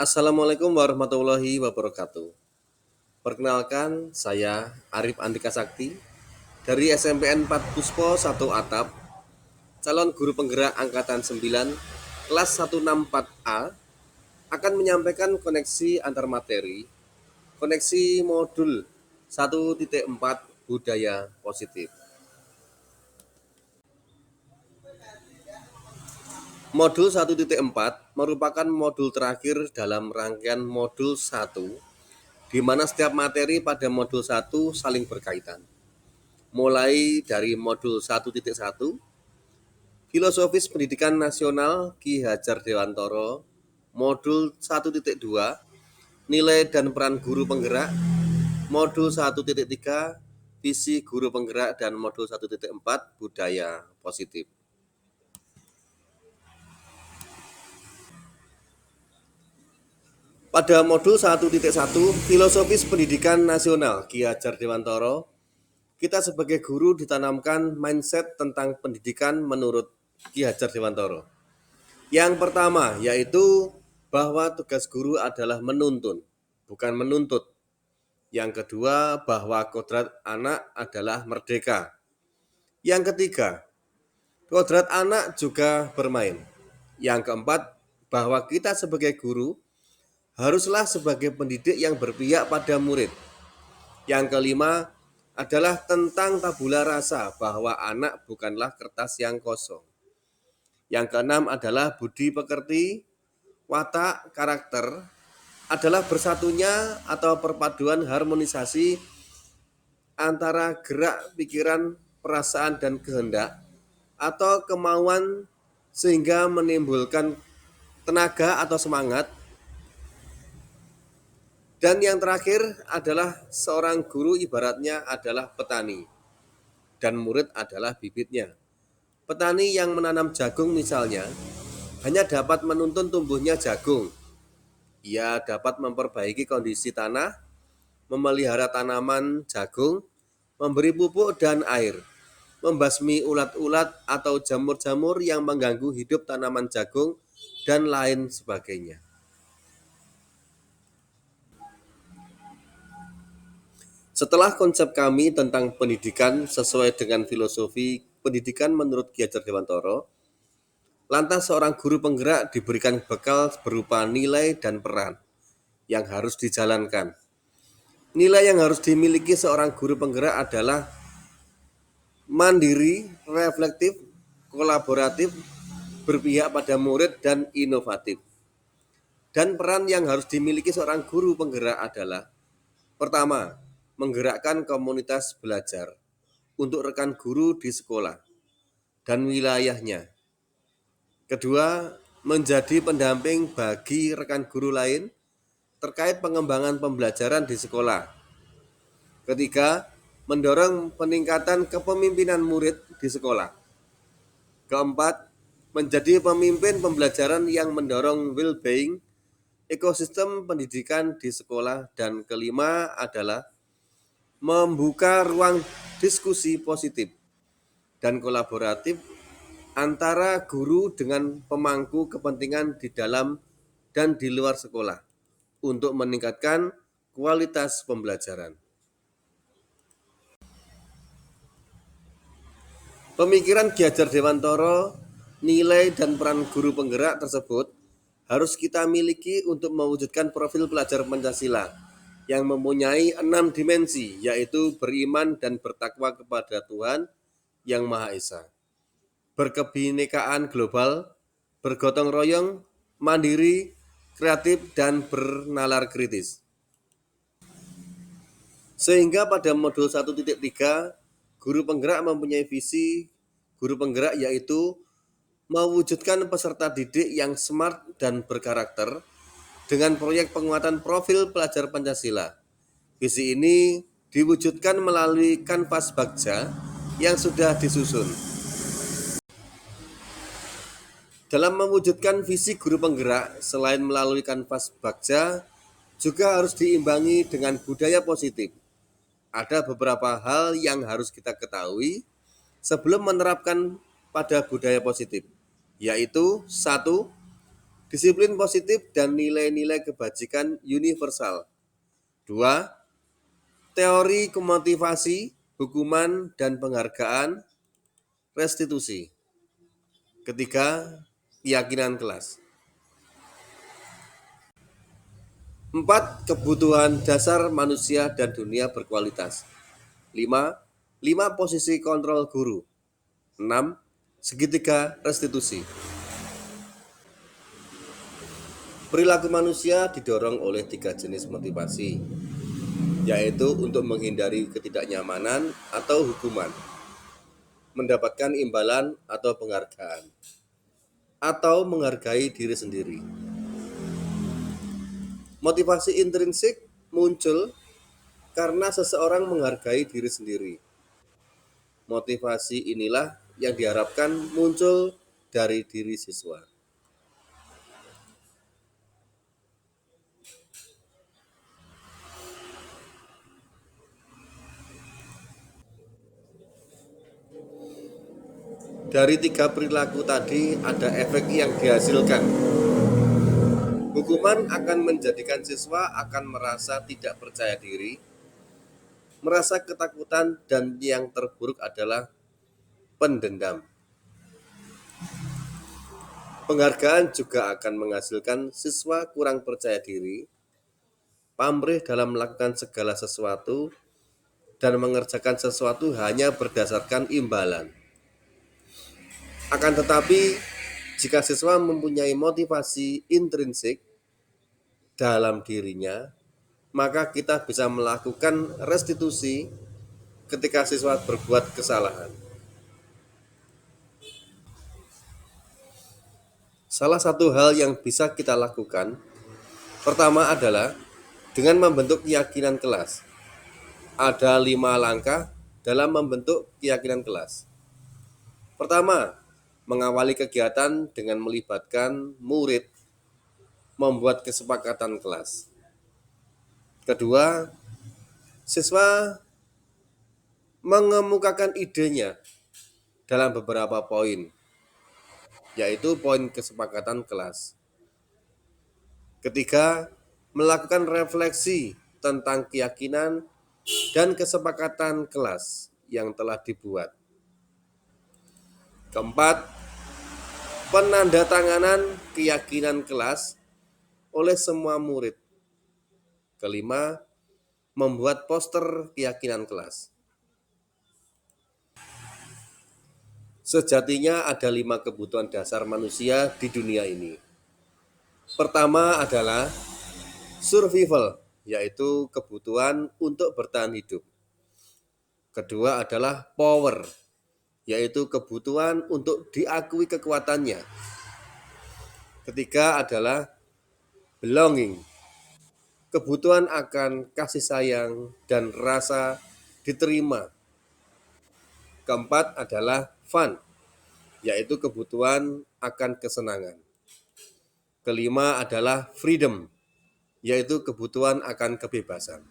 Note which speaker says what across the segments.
Speaker 1: Assalamualaikum warahmatullahi wabarakatuh. Perkenalkan, saya Arif Andika Sakti dari SMPN 4 Puspo 1 Atap, calon guru penggerak angkatan 9, kelas 164A, akan menyampaikan koneksi antar materi, koneksi modul 1.4 budaya positif. Modul 1.4 merupakan modul terakhir dalam rangkaian modul 1, di mana setiap materi pada modul 1 saling berkaitan. Mulai dari modul 1.1, Filosofis Pendidikan Nasional Ki Hajar Dewantoro, modul 1.2, Nilai dan Peran Guru Penggerak, modul 1.3, Visi Guru Penggerak, dan modul 1.4, Budaya Positif. Pada modul 1.1, Filosofis Pendidikan Nasional Ki Hajar Dewantoro, kita sebagai guru ditanamkan mindset tentang pendidikan menurut Ki Hajar Dewantoro. Yang pertama yaitu bahwa tugas guru adalah menuntun, bukan menuntut. Yang kedua, bahwa kodrat anak adalah merdeka. Yang ketiga, kodrat anak juga bermain. Yang keempat, bahwa kita sebagai guru haruslah sebagai pendidik yang berpihak pada murid. Yang kelima adalah tentang tabula rasa, bahwa anak bukanlah kertas yang kosong. Yang keenam adalah budi pekerti, watak, karakter adalah bersatunya atau perpaduan harmonisasi antara gerak, pikiran, perasaan, dan kehendak atau kemauan sehingga menimbulkan tenaga atau semangat. Dan yang terakhir adalah seorang guru ibaratnya adalah petani dan murid adalah bibitnya. Petani yang menanam jagung misalnya hanya dapat menuntun tumbuhnya jagung. Ia dapat memperbaiki kondisi tanah, memelihara tanaman jagung, memberi pupuk dan air, membasmi ulat-ulat atau jamur-jamur yang mengganggu hidup tanaman jagung, dan lain sebagainya. Setelah konsep kami tentang pendidikan sesuai dengan filosofi pendidikan menurut Ki Hajar Dewantoro, lantas seorang guru penggerak diberikan bekal berupa nilai dan peran yang harus dijalankan. Nilai yang harus dimiliki seorang guru penggerak adalah mandiri, reflektif, kolaboratif, berpihak pada murid, dan inovatif. Dan peran yang harus dimiliki seorang guru penggerak adalah: pertama, menggerakkan komunitas belajar untuk rekan guru di sekolah dan wilayahnya. Kedua, menjadi pendamping bagi rekan guru lain terkait pengembangan pembelajaran di sekolah. Ketiga, mendorong peningkatan kepemimpinan murid di sekolah. Keempat, menjadi pemimpin pembelajaran yang mendorong well-being ekosistem pendidikan di sekolah. Dan kelima adalah membuka ruang diskusi positif dan kolaboratif antara guru dengan pemangku kepentingan di dalam dan di luar sekolah untuk meningkatkan kualitas pembelajaran. Pemikiran Ki Hajar Dewantoro, nilai dan peran guru penggerak tersebut harus kita miliki untuk mewujudkan profil pelajar Pancasila yang mempunyai 6 dimensi, yaitu beriman dan bertakwa kepada Tuhan Yang Maha Esa, berkebinekaan global, bergotong royong, mandiri, kreatif, dan bernalar kritis. Sehingga pada modul 1.3, guru penggerak mempunyai visi guru penggerak, yaitu mewujudkan peserta didik yang smart dan berkarakter dengan proyek penguatan profil pelajar Pancasila. Visi ini diwujudkan melalui kanvas Bagja yang sudah disusun. Dalam mewujudkan visi guru penggerak, selain melalui kanvas Bagja, juga harus diimbangi dengan budaya positif. Ada beberapa hal yang harus kita ketahui sebelum menerapkan pada budaya positif, yaitu: 1. Disiplin positif dan nilai-nilai kebajikan universal. 2. Teori motivasi, hukuman dan penghargaan, restitusi. Ketiga, keyakinan kelas. 4. Kebutuhan dasar manusia dan dunia berkualitas. 5. 5 posisi kontrol guru. 6. Segitiga restitusi. Perilaku manusia didorong oleh 3 jenis motivasi, yaitu untuk menghindari ketidaknyamanan atau hukuman, mendapatkan imbalan atau penghargaan, atau menghargai diri sendiri. Motivasi intrinsik muncul karena seseorang menghargai diri sendiri. Motivasi inilah yang diharapkan muncul dari diri siswa. Dari 3 perilaku tadi ada efek yang dihasilkan. Hukuman akan menjadikan siswa akan merasa tidak percaya diri, merasa ketakutan, dan yang terburuk adalah pendendam. Penghargaan juga akan menghasilkan siswa kurang percaya diri, pamrih dalam melakukan segala sesuatu, dan mengerjakan sesuatu hanya berdasarkan imbalan. Akan tetapi, jika siswa mempunyai motivasi intrinsik dalam dirinya, maka kita bisa melakukan restitusi ketika siswa berbuat kesalahan. Salah satu hal yang bisa kita lakukan pertama adalah dengan membentuk keyakinan kelas. Ada 5 langkah dalam membentuk keyakinan kelas. Pertama, mengawali kegiatan dengan melibatkan murid membuat kesepakatan kelas. Kedua, siswa mengemukakan idenya dalam beberapa poin, yaitu poin kesepakatan kelas. Ketiga, melakukan refleksi tentang keyakinan dan kesepakatan kelas yang telah dibuat. Keempat, penandatanganan keyakinan kelas oleh semua murid. Kelima, membuat poster keyakinan kelas. Sejatinya ada 5 kebutuhan dasar manusia di dunia ini. Pertama adalah survival, yaitu kebutuhan untuk bertahan hidup. Kedua adalah power, yaitu kebutuhan untuk diakui kekuatannya. Ketiga adalah belonging, kebutuhan akan kasih sayang dan rasa diterima. Keempat adalah fun, yaitu kebutuhan akan kesenangan. Kelima adalah freedom, yaitu kebutuhan akan kebebasan.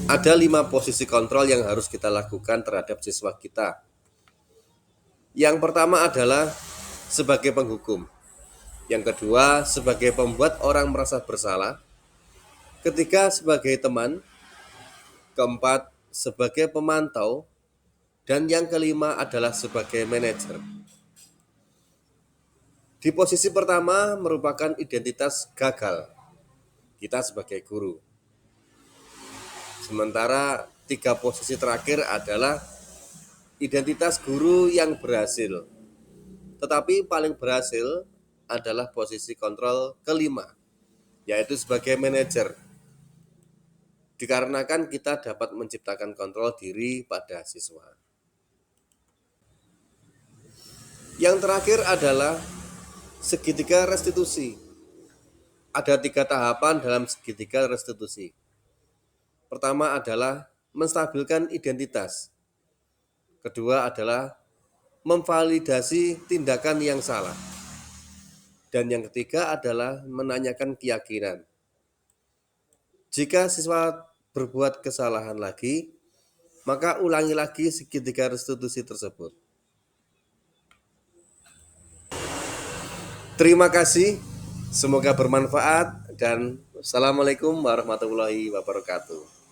Speaker 1: Ada 5 posisi kontrol yang harus kita lakukan terhadap siswa kita. Yang pertama adalah sebagai penghukum. Yang kedua, sebagai pembuat orang merasa bersalah. Ketiga, sebagai teman. Keempat, sebagai pemantau. Dan yang kelima adalah sebagai manajer. Di posisi pertama merupakan identitas gagal kita sebagai guru. Sementara 3 posisi terakhir adalah identitas guru yang berhasil. Tetapi paling berhasil adalah posisi kontrol kelima, yaitu sebagai manajer. Dikarenakan kita dapat menciptakan kontrol diri pada siswa. Yang terakhir adalah segitiga restitusi. Ada 3 tahapan dalam segitiga restitusi. Pertama adalah menstabilkan identitas. Kedua adalah memvalidasi tindakan yang salah. Dan yang ketiga adalah menanyakan keyakinan. Jika siswa berbuat kesalahan lagi, maka ulangi lagi segitiga restitusi tersebut. Terima kasih, semoga bermanfaat dan Assalamualaikum warahmatullahi wabarakatuh.